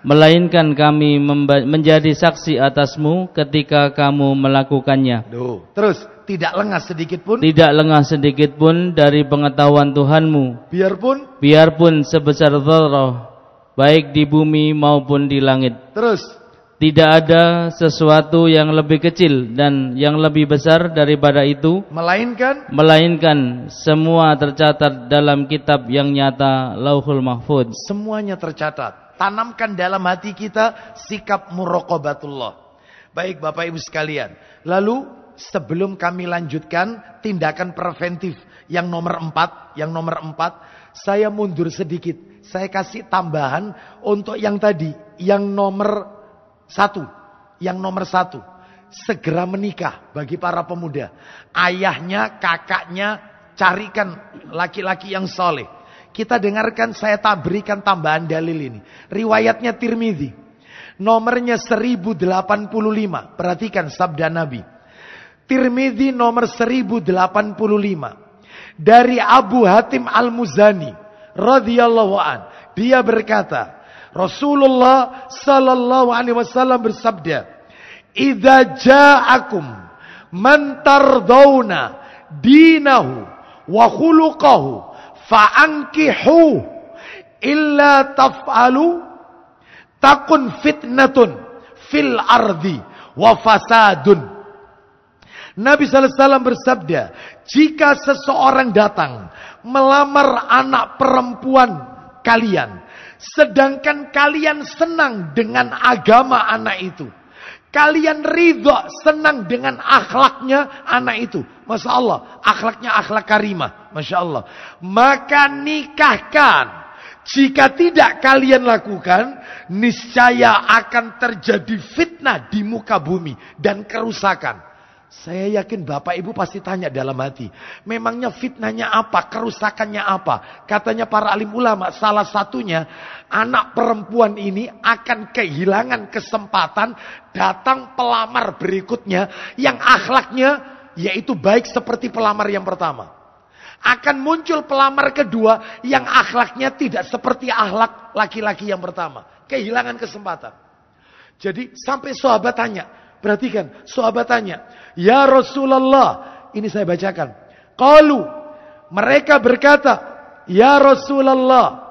melainkan kami menjadi saksi atasmu ketika kamu melakukannya. Terus tidak lengah sedikit pun dari pengetahuan Tuhanmu biarpun sebesar dzarrah baik di bumi maupun di langit. Terus tidak ada sesuatu yang lebih kecil dan yang lebih besar daripada itu melainkan semua tercatat dalam kitab yang nyata, Lauhul Mahfuz. Semuanya tercatat. Tanamkan dalam hati kita sikap muraqabatullah. Baik Bapak Ibu sekalian. Lalu sebelum kami lanjutkan tindakan preventif yang nomor 4, saya mundur sedikit. Saya kasih tambahan untuk yang tadi, yang nomor 1, segera menikah bagi para pemuda. Ayahnya, kakaknya, carikan laki-laki yang soleh. Kita dengarkan, saya berikan tambahan dalil ini. Riwayatnya Tirmidzi, nomornya 1085. Perhatikan sabda Nabi. Tirmidzi nomor 1085. Dari Abu Hatim Al-Muzani radhiyallahu an, dia berkata, Rasulullah sallallahu alaihi wasallam bersabda, "Idza ja'akum man tardawna dinahu wa khuluquhu fa'ankihu illa taf'alu takun fitnatun fil ardi wa fasadun." Nabi sallallahu alaihi wasallam bersabda, jika seseorang datang melamar anak perempuan kalian, sedangkan kalian senang dengan agama anak itu, kalian ridha senang dengan akhlaknya anak itu, Masya Allah, akhlaknya akhlak karimah, Masya Allah, maka nikahkan. Jika tidak kalian lakukan, niscaya akan terjadi fitnah di muka bumi dan kerusakan. Saya yakin Bapak Ibu pasti tanya dalam hati, memangnya fitnahnya apa, kerusakannya apa? Katanya para alim ulama, salah satunya anak perempuan ini akan kehilangan kesempatan datang pelamar berikutnya yang akhlaknya yaitu baik seperti pelamar yang pertama. Akan muncul pelamar kedua yang akhlaknya tidak seperti akhlak laki-laki yang pertama. Kehilangan kesempatan. Jadi sampai sahabat tanya. Perhatikan, sahabat tanya. Ya Rasulullah. Ini saya bacakan. Qalu. Mereka berkata. Ya Rasulullah.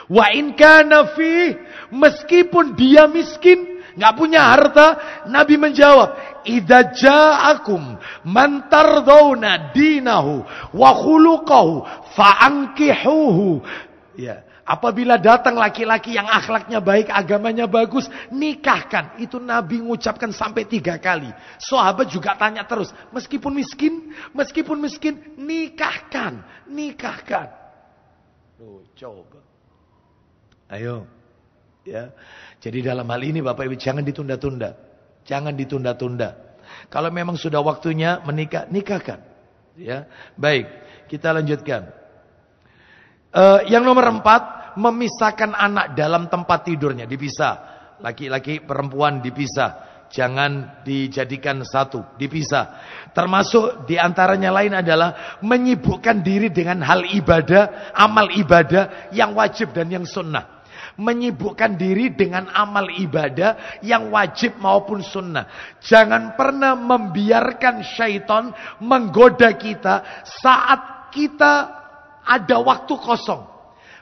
Wa in kana fi. Meskipun dia miskin. Nggak punya harta. Nabi menjawab. Idza ja'akum man tardawna dinahu wa khuluquhu fa'ankihuhu. Ya, apabila datang laki-laki yang akhlaknya baik, agamanya bagus, nikahkan. Itu Nabi mengucapkan sampai 3 kali. Sahabat juga tanya terus, meskipun miskin, nikahkan. Loh, coba. Ayo. Ya. Jadi dalam hal ini Bapak Ibu jangan ditunda-tunda. Jangan ditunda-tunda. Kalau memang sudah waktunya menikah, nikahkan. Ya, baik. Kita lanjutkan. Yang nomor 4, memisahkan anak dalam tempat tidurnya, dipisah. Laki-laki, perempuan dipisah. Jangan dijadikan satu, dipisah. Termasuk diantaranya lain adalah menyibukkan diri dengan hal ibadah, amal ibadah yang wajib dan yang sunnah. Menyibukkan diri dengan amal ibadah yang wajib maupun sunnah. Jangan pernah membiarkan syaitan menggoda kita saat kita ada waktu kosong.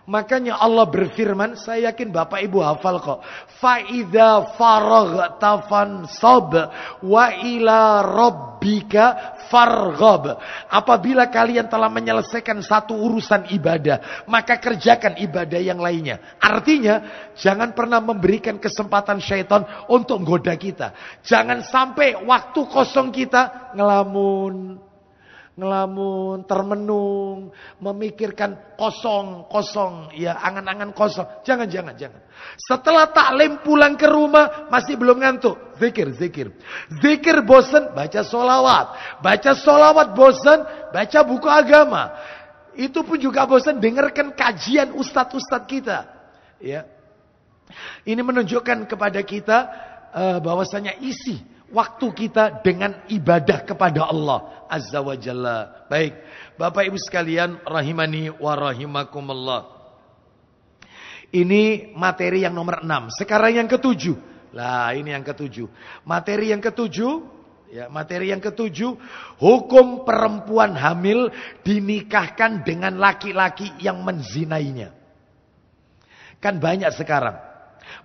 Makanya Allah berfirman, saya yakin Bapak Ibu hafal kok. Fa'idha faraghta fansab wa ila rabbika farghab. Apabila kalian telah menyelesaikan satu urusan ibadah, maka kerjakan ibadah yang lainnya. Artinya, jangan pernah memberikan kesempatan syaitan untuk menggoda kita. Jangan sampai waktu kosong kita ngelamun, termenung, memikirkan kosong, ya angan-angan kosong. Jangan. Setelah taklim pulang ke rumah masih belum ngantuk, zikir bosan, baca solawat bosan, baca buku agama. Itu pun juga bosan, dengarkan kajian ustadz kita. Ya, ini menunjukkan kepada kita bahwasanya isi waktu kita dengan ibadah kepada Allah Azza wa Jalla. Baik, Bapak Ibu sekalian rahimani wa rahimakumullah. Ini materi yang nomor 6. Sekarang yang ke-7. Lah, ini yang ke-7. Materi yang ke-7, hukum perempuan hamil dinikahkan dengan laki-laki yang menzinainya. Kan banyak sekarang.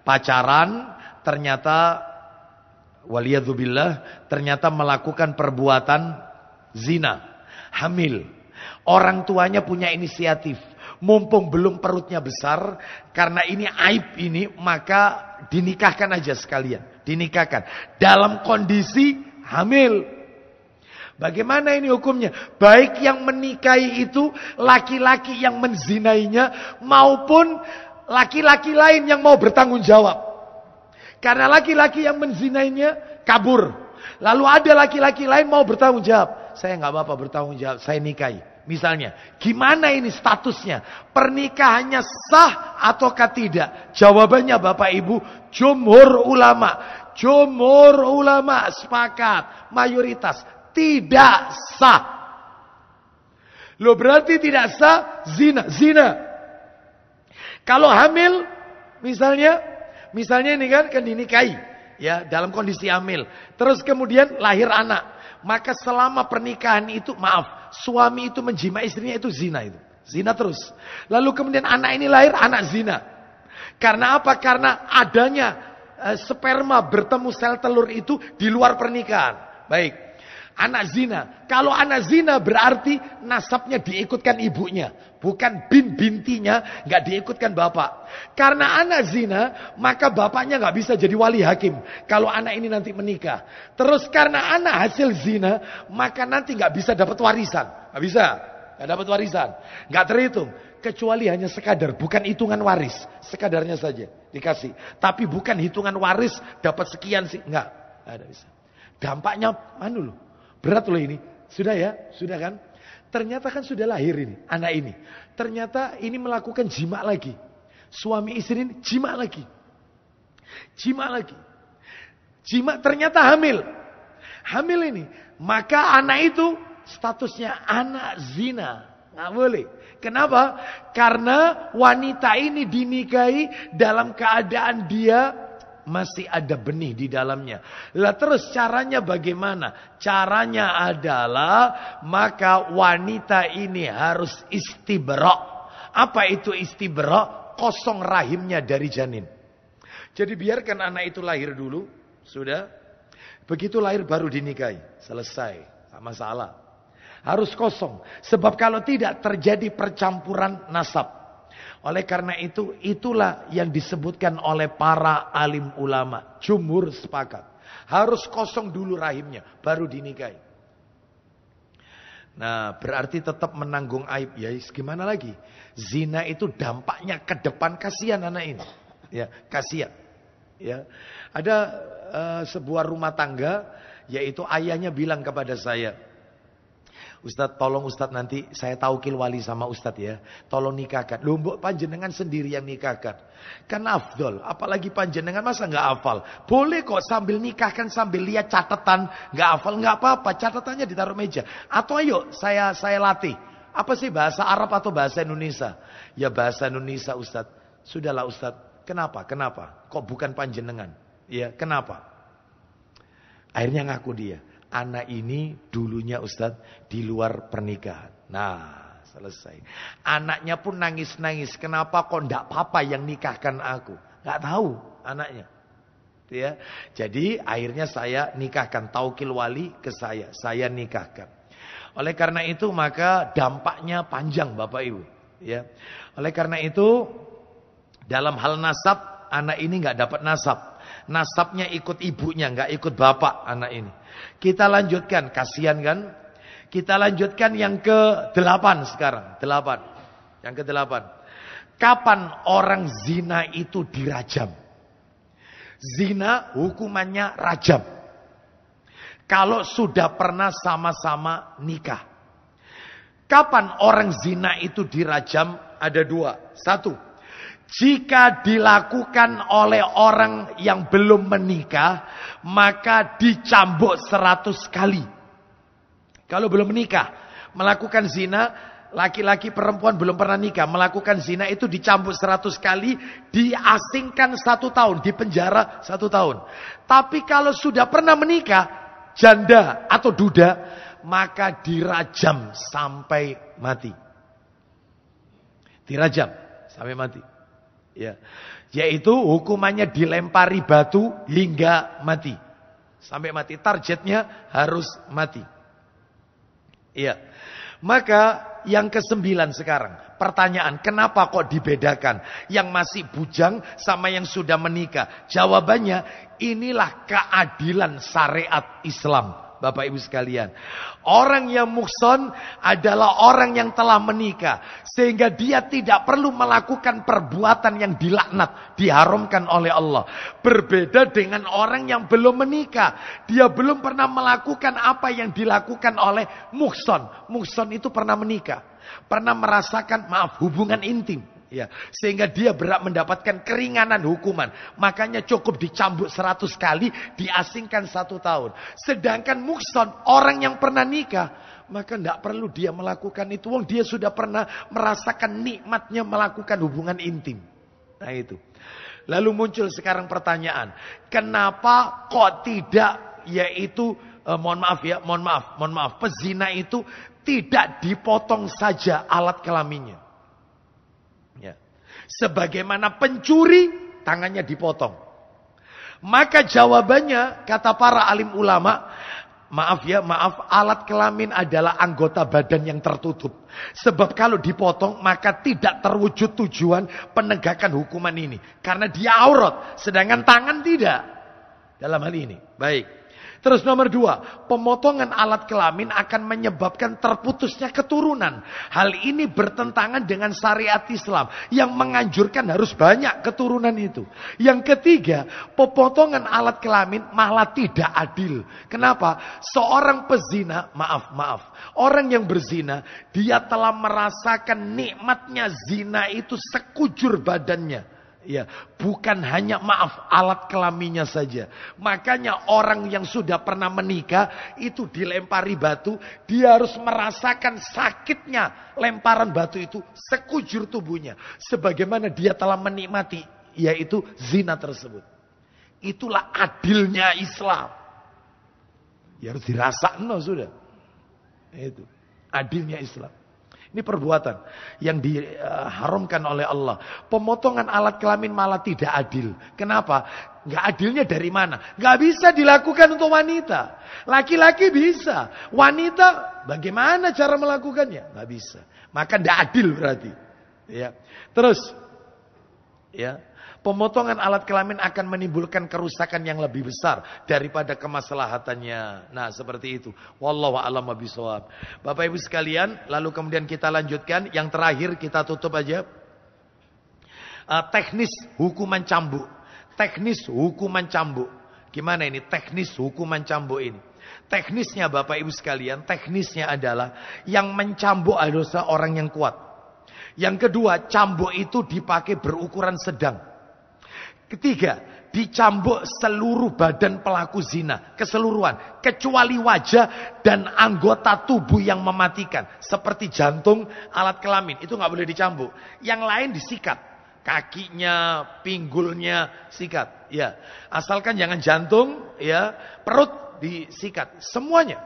Pacaran ternyata waliyadzubillah ternyata melakukan perbuatan zina, hamil. Orang tuanya punya inisiatif, mumpung belum perutnya besar, karena ini aib ini, maka dinikahkan aja sekalian, dinikahkan dalam kondisi hamil. Bagaimana ini hukumnya? Baik yang menikahi itu laki-laki yang menzinainya maupun laki-laki lain yang mau bertanggung jawab. Karena laki-laki yang menzinainya kabur. Lalu ada laki-laki lain mau bertanggung jawab. Saya nggak apa-apa bertanggung jawab, saya nikahi. Misalnya, gimana ini statusnya? Pernikahannya sah ataukah tidak? Jawabannya Bapak Ibu, jumhur ulama sepakat, mayoritas tidak sah. Loh, berarti tidak sah zina. Kalau hamil misalnya ini kan dinikahi, ya, dalam kondisi hamil. Terus kemudian lahir anak. Maka selama pernikahan itu, suami itu menjima istrinya, itu zina itu. Zina terus. Lalu kemudian anak ini lahir, anak zina. Karena apa? Karena adanya sperma bertemu sel telur itu di luar pernikahan. Baik. Anak zina. Kalau anak zina berarti nasabnya diikutkan ibunya. Bukan bintinya, nggak diikutkan bapak. Karena anak zina, maka bapaknya nggak bisa jadi wali hakim. Kalau anak ini nanti menikah. Terus karena anak hasil zina, maka nanti nggak bisa dapat warisan. Nggak bisa, nggak dapat warisan. Nggak terhitung. kecuali hanya sekadar, bukan hitungan waris, sekadarnya saja dikasih. Tapi bukan hitungan waris dapat sekian sih, enggak ada bisa. Dampaknya loh, berat loh ini. Sudah ya, sudah kan? Ternyata kan sudah lahir ini, anak ini. Ternyata ini melakukan jima lagi. Suami istri ini jima lagi. Jima lagi. Jima ternyata hamil. Hamil ini. Maka anak itu statusnya anak zina. Nggak boleh. Kenapa? Karena wanita ini dinikahi dalam keadaan dia masih ada benih di dalamnya. Lah terus caranya bagaimana? Caranya adalah maka wanita ini harus istibra. Apa itu istibra? Kosong rahimnya dari janin. Jadi biarkan anak itu lahir dulu, sudah. Begitu lahir baru dinikahi, selesai, tak masalah. Harus kosong, sebab kalau tidak terjadi percampuran nasab. Oleh karena itu, itulah yang disebutkan oleh para alim ulama. Jumhur sepakat. Harus kosong dulu rahimnya, baru dinikahi. Nah, berarti tetap menanggung aib. Ya, gimana lagi? Zina itu dampaknya ke depan, kasihan anak ini. Ya, kasihan. Ya, ada sebuah rumah tangga, yaitu ayahnya bilang kepada saya, Ustadz, tolong Ustadz nanti saya taukil wali sama Ustadz ya. Tolong nikahkan. Loh, mbok panjenengan sendiri yang nikahkan. Kan afdol. Apalagi panjenengan masa nggak hafal. Boleh kok sambil nikahkan sambil lihat catatan. Nggak hafal nggak apa-apa. Catatannya ditaruh meja. Atau ayo saya latih. Apa sih bahasa Arab atau bahasa Indonesia? Ya bahasa Indonesia Ustadz. Sudahlah Ustadz. Kenapa? Kok bukan panjenengan? Ya kenapa? Akhirnya ngaku dia. Anak ini dulunya Ustadz di luar pernikahan. Nah selesai. Anaknya pun nangis-nangis. Kenapa kok enggak papa yang nikahkan aku? Enggak tahu anaknya. Ya. Jadi akhirnya saya nikahkan. Taukil wali ke saya. Saya nikahkan. Oleh karena itu maka dampaknya panjang Bapak Ibu. Ya. Oleh karena itu dalam hal nasab anak ini enggak dapat nasab. Nasabnya ikut ibunya, enggak ikut bapak anak ini. Kita lanjutkan, kasihan kan? Kita lanjutkan yang ke-8 sekarang. 8. Yang ke-8. Kapan orang zina itu dirajam? Zina hukumannya rajam. Kalau sudah pernah sama-sama nikah. Kapan orang zina itu dirajam? Ada 2. 1. Jika dilakukan oleh orang yang belum menikah, maka dicambuk 100 kali. Kalau belum menikah, melakukan zina, laki-laki perempuan belum pernah nikah, melakukan zina itu dicambuk 100 kali, diasingkan 1 tahun, dipenjara 1 tahun. Tapi kalau sudah pernah menikah, janda atau duda, maka dirajam sampai mati. Dirajam sampai mati. Ya, yaitu hukumannya dilempari batu hingga mati. Sampai mati, targetnya harus mati. Iya. Maka yang ke-9 sekarang, pertanyaan, kenapa kok dibedakan yang masih bujang sama yang sudah menikah? Jawabannya, inilah keadilan syariat Islam. Bapak Ibu sekalian, orang yang muhson adalah orang yang telah menikah, sehingga dia tidak perlu melakukan perbuatan yang dilaknat, diharamkan oleh Allah. Berbeda dengan orang yang belum menikah, dia belum pernah melakukan apa yang dilakukan oleh muhson. Muhson itu pernah menikah, pernah merasakan hubungan intim. Ya, sehingga dia berhak mendapatkan keringanan hukuman. Makanya cukup dicambuk 100 kali, diasingkan 1 tahun. Sedangkan muhson, orang yang pernah nikah, maka tidak perlu dia melakukan itu. Wong dia sudah pernah merasakan nikmatnya melakukan hubungan intim. Nah itu. Lalu muncul sekarang pertanyaan, kenapa kok tidak, yaitu mohon maaf, pezina itu tidak dipotong saja alat kelaminnya. Ya. Sebagaimana pencuri tangannya dipotong. Maka jawabannya kata para alim ulama, maaf, alat kelamin adalah anggota badan yang tertutup. Sebab kalau dipotong maka tidak terwujud tujuan penegakan hukuman ini. Karena dia aurat, sedangkan tangan tidak. Dalam hal ini. Baik. Terus nomor 2, pemotongan alat kelamin akan menyebabkan terputusnya keturunan. Hal ini bertentangan dengan syariat Islam yang menganjurkan harus banyak keturunan itu. Yang ketiga, pemotongan alat kelamin malah tidak adil. Kenapa? Seorang pezina, orang yang berzina, dia telah merasakan nikmatnya zina itu sekujur badannya. Ya, bukan hanya alat kelaminnya saja. Makanya orang yang sudah pernah menikah itu dilempari batu, dia harus merasakan sakitnya lemparan batu itu sekujur tubuhnya, sebagaimana dia telah menikmati yaitu zina tersebut. Itulah adilnya Islam. Ya harus dirasakan sudah. Itu adilnya Islam. Ini perbuatan yang diharamkan oleh Allah. Pemotongan alat kelamin malah tidak adil. Kenapa? Nggak adilnya dari mana? Nggak bisa dilakukan untuk wanita. Laki-laki bisa. Wanita bagaimana cara melakukannya? Nggak bisa. Maka nggak adil berarti. Ya. Terus, ya. Pemotongan alat kelamin akan menimbulkan kerusakan yang lebih besar daripada kemaslahatannya. Nah, seperti itu. Wallahu a'lam bishawab. Bapak Ibu sekalian, lalu kemudian kita lanjutkan. Yang terakhir kita tutup aja. Teknis hukuman cambuk. Teknis hukuman cambuk. Gimana ini teknis hukuman cambuk ini? Teknisnya Bapak Ibu sekalian, teknisnya adalah yang mencambuk adalah orang yang kuat. Yang kedua, cambuk itu dipakai berukuran sedang. Ketiga, dicambuk seluruh badan pelaku zina, keseluruhan, kecuali wajah dan anggota tubuh yang mematikan, seperti jantung, alat kelamin, itu nggak boleh dicambuk. Yang lain disikat, kakinya, pinggulnya, sikat, ya. Asalkan jangan jantung, ya, perut disikat, semuanya,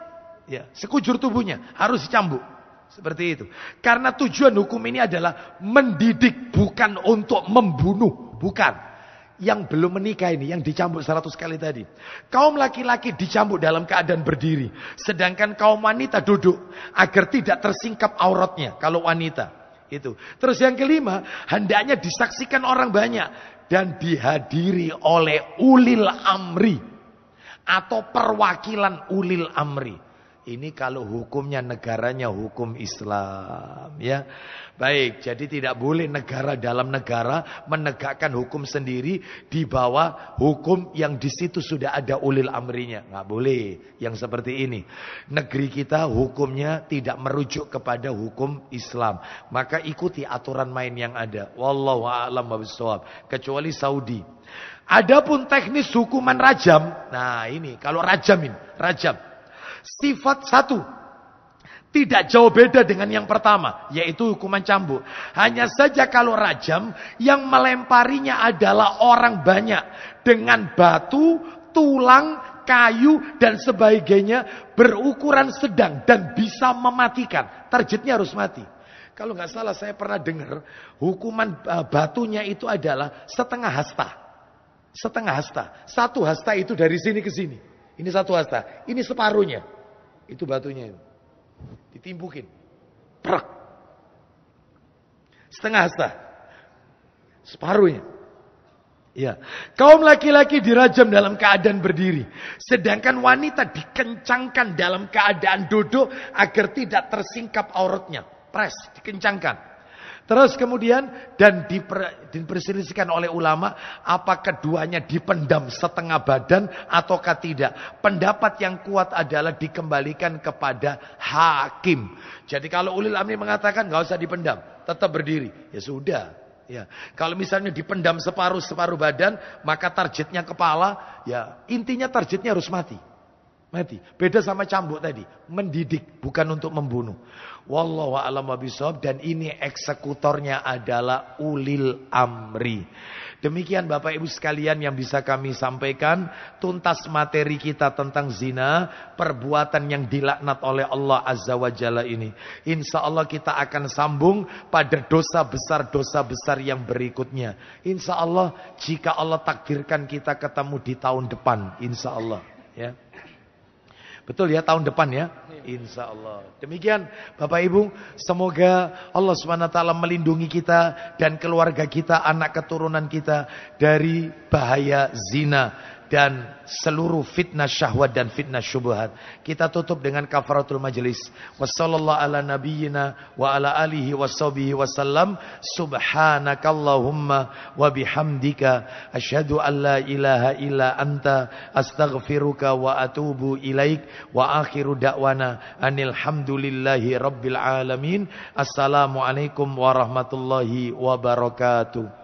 ya, sekujur tubuhnya harus dicambuk. Seperti itu. Karena tujuan hukum ini adalah mendidik, bukan untuk membunuh, bukan. Yang belum menikah ini, yang dicambuk 100 kali tadi. Kaum laki-laki dicambuk dalam keadaan berdiri. Sedangkan kaum wanita duduk. Agar tidak tersingkap auratnya. Kalau wanita. Itu. Terus yang kelima. Hendaknya disaksikan orang banyak. Dan dihadiri oleh ulil amri. Atau perwakilan ulil amri. Ini kalau hukumnya negaranya hukum Islam, ya. Baik, jadi tidak boleh negara dalam negara menegakkan hukum sendiri di bawah hukum yang di situ sudah ada ulil amrinya. Nggak boleh yang seperti ini. Negeri kita hukumnya tidak merujuk kepada hukum Islam. Maka ikuti aturan main yang ada. Wallahu a'lam bishawab. Kecuali Saudi. Adapun teknis hukuman rajam. Nah ini, kalau rajam. Sifat satu. Tidak jauh beda dengan yang pertama. Yaitu hukuman cambuk. Hanya saja kalau rajam. Yang melemparinya adalah orang banyak. Dengan batu, tulang, kayu, dan sebagainya. Berukuran sedang. Dan bisa mematikan. Targetnya harus mati. Kalau nggak salah saya pernah dengar. Hukuman batunya itu adalah setengah hasta. Setengah hasta. Satu hasta itu dari sini ke sini. Ini satu hasta. Ini separuhnya. Itu batunya itu. Ditimbukin. Prak. Setengah hasta. Separuhnya. Ya. Kaum laki-laki dirajam dalam keadaan berdiri. Sedangkan wanita dikencangkan dalam keadaan duduk agar tidak tersingkap auratnya. Pres, dikencangkan. Terus kemudian dan diperselisihkan oleh ulama apa keduanya dipendam setengah badan ataukah tidak. Pendapat yang kuat adalah dikembalikan kepada hakim. Jadi kalau ulil amri mengatakan nggak usah dipendam, tetap berdiri, ya sudah. Ya, kalau misalnya dipendam separuh badan, maka targetnya kepala, ya intinya targetnya harus mati. Mati. Beda sama cambuk tadi. Mendidik. Bukan untuk membunuh. Wallahu a'lam bishawab. Dan ini eksekutornya adalah ulil amri. Demikian Bapak Ibu sekalian yang bisa kami sampaikan. Tuntas materi kita tentang zina. Perbuatan yang dilaknat oleh Allah Azza wa Jalla ini. Insya Allah kita akan sambung pada dosa besar yang berikutnya. Insya Allah jika Allah takdirkan kita ketemu di tahun depan. Insya Allah. Ya. Betul ya, tahun depan ya. Insya Allah. Demikian Bapak Ibu. Semoga Allah SWT melindungi kita dan keluarga kita, anak keturunan kita dari bahaya zina. dan seluruh fitnah syahwat dan fitnah syubhat. Kita tutup dengan kafaratul majlis. Wassallallahu ala nabiyyina wa ala alihi washabihi wasallam. Subhanakallahumma wa bihamdika asyhadu an la ilaha illa anta astaghfiruka wa atubu ilaik. Wa akhiru da'wana anil hamdulillahi rabbil alamin. Assalamualaikum warahmatullahi wabarakatuh.